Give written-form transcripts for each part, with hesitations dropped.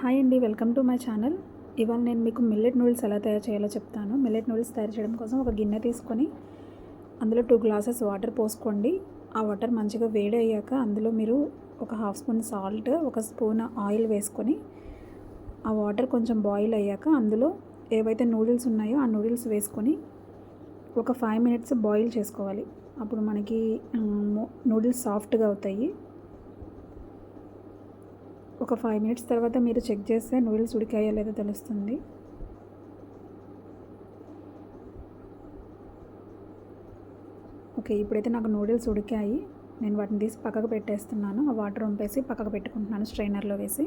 Hi అండి, welcome to my channel. ఇవాళ నేను మీకు మిల్లెట్ నూడిల్స్ ఎలా తయారు చేయాలో చెప్తాను. మిల్లెట్ నూడిల్స్ తయారు చేయడం కోసం ఒక గిన్నె తీసుకొని అందులో 2 గ్లాసెస్ వాటర్ పోసుకోండి. ఆ వాటర్ మంచిగా వేడి అయ్యాక అందులో మీరు ఒక హాఫ్ స్పూన్ సాల్ట్, ఒక స్పూన్ ఆయిల్ వేసుకొని ఆ వాటర్ కొంచెం బాయిల్ అయ్యాక అందులో ఏవైతే నూడిల్స్ ఉన్నాయో ఆ నూడిల్స్ వేసుకొని ఒక 5 మినిట్స్ బాయిల్ చేసుకోవాలి. అప్పుడు మనకి నూడిల్స్ సాఫ్ట్గా అవుతాయి. ఒక 5 మినిట్స్ తర్వాత మీరు చెక్ చేస్తే నూడిల్స్ ఉడికాయో లేదో తెలుస్తుంది. ఓకే, ఇప్పుడైతే నాకు నూడిల్స్ ఉడికాయి. నేను వాటిని తీసి పక్కకు పెట్టేస్తున్నాను. ఆ వాటర్ వంపేసి పక్కకు పెట్టుకుంటున్నాను స్ట్రైనర్లో వేసి.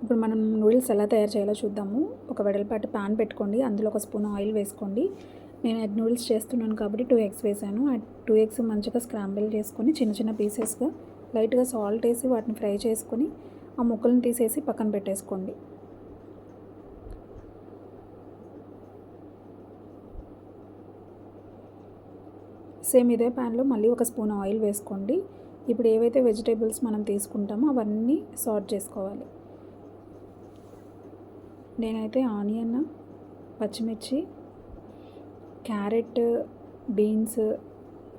ఇప్పుడు మనం నూడిల్స్ ఎలా తయారు చేయాలో చూద్దాము. ఒక వెడల్పాటి ప్యాన్ పెట్టుకోండి. అందులో ఒక స్పూన్ ఆయిల్ వేసుకోండి. నేను ఎగ్ నూడిల్స్ చేస్తున్నాను కాబట్టి 2 ఎగ్స్ వేసాను. ఆ 2 ఎగ్స్ మంచిగా స్క్రాంబుల్ చేసుకొని చిన్న చిన్న పీసెస్గా లైట్గా సాల్ట్ వేసి వాటిని ఫ్రై చేసుకొని ఆ ముక్కలను తీసేసి పక్కన పెట్టేసుకోండి. సేమ్ ఇదే ప్యాన్లో మళ్ళీ ఒక స్పూన్ ఆయిల్ వేసుకోండి. ఇప్పుడు ఏవైతే వెజిటేబుల్స్ మనం తీసుకుంటామో అవన్నీ సార్ట్ చేసుకోవాలి. నేనైతే ఆనియన్, పచ్చిమిర్చి, క్యారెట్, బీన్స్,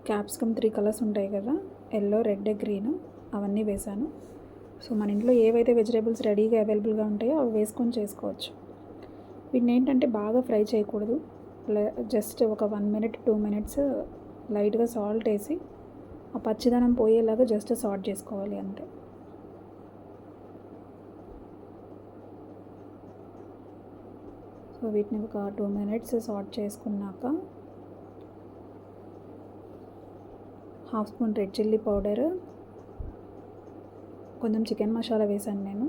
క్యాప్సికమ్ 3 కలర్స్ ఉంటాయి కదా, ఎల్లో, రెడ్, గ్రీన్, అవన్నీ వేసాను. సో మన ఇంట్లో ఏవైతే వెజిటేబుల్స్ రెడీగా అవైలబుల్గా ఉంటాయో అవి వేసుకొని చేసుకోవచ్చు. వీటిని ఏంటంటే బాగా ఫ్రై చేయకూడదు. జస్ట్ ఒక 1 మినిట్ 2 మినిట్స్ లైట్గా సాల్ట్ వేసి ఆ పచ్చిదనం పోయేలాగా జస్ట్ సార్ట్ చేసుకోవాలి అంతే. సో వీటిని ఒక 2 మినిట్స్ సార్ట్ చేసుకున్నాక half spoon red chilli powder, కొంచెం చికెన్ మసాలా వేసాను నేను.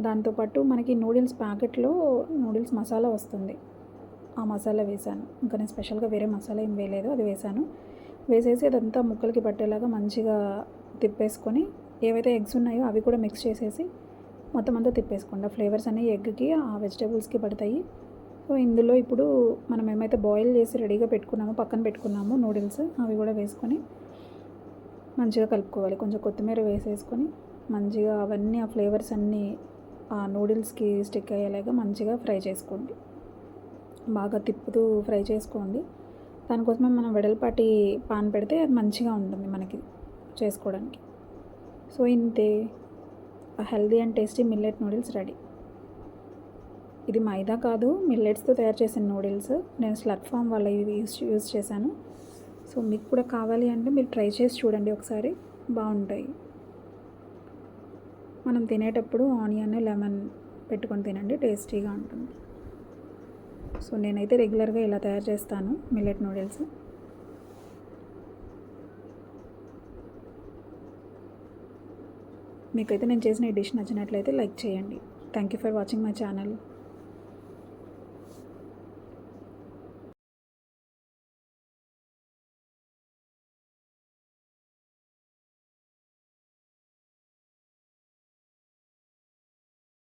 దాంతోపాటు మనకి నూడిల్స్ ప్యాకెట్లో నూడిల్స్ మసాలా వస్తుంది, ఆ మసాలా వేసాను. ఇంకా నేను స్పెషల్గా వేరే మసాలా ఏం వేయలేదు, అది వేసాను. వేసేసి అదంతా ముక్కలకి పట్టేలాగా మంచిగా తిప్పేసుకొని ఏవైతే ఎగ్స్ ఉన్నాయో అవి కూడా మిక్స్ చేసేసి మొత్తం అంతా తిప్పేసుకోండి. ఆ ఫ్లేవర్స్ అనేవి ఎగ్కి ఆ వెజిటేబుల్స్కి పడతాయి. సో ఇందులో ఇప్పుడు మనం ఏమైతే బాయిల్ చేసి రెడీగా పెట్టుకున్నామో పక్కన పెట్టుకున్నామో నూడిల్స్ అవి కూడా వేసుకొని మంచిగా కలుపుకోవాలి. కొంచెం కొత్తిమీర వేసేసుకొని మంచిగా అవన్నీ ఆ ఫ్లేవర్స్ అన్నీ ఆ నూడిల్స్కి స్టిక్ అయ్యేలాగా మంచిగా ఫ్రై చేసుకోండి. బాగా తిప్పుతూ ఫ్రై చేసుకోండి. దానికోసమే మనం వెడల్పాటి పాన్ పెడితే అది మంచిగా ఉంటుంది మనకి చేసుకోవడానికి. సో ఇంతే, healthy and tasty millet noodles ready. ఇది మైదా కాదు, మిల్లెట్స్తో తయారు చేసిన నూడిల్స్. నేను స్లర్ప్ ఫామ్ వాళ్ళ యూజ్ చేశాను. సో మీకు కూడా కావాలి అంటే మీరు ట్రై చేసి చూడండి ఒకసారి, బాగుంటాయి. మనం తినేటప్పుడు ఆనియన్, లెమన్ పెట్టుకొని తినండి, టేస్టీగా ఉంటుంది. సో నేనైతే రెగ్యులర్గా ఇలా తయారు చేస్తాను మిల్లెట్ నూడిల్స్. మీకైతే నేను చేసిన ఈ డిష్ నచ్చినట్లయితే లైక్ చేయండి. Thank you for watching my channel.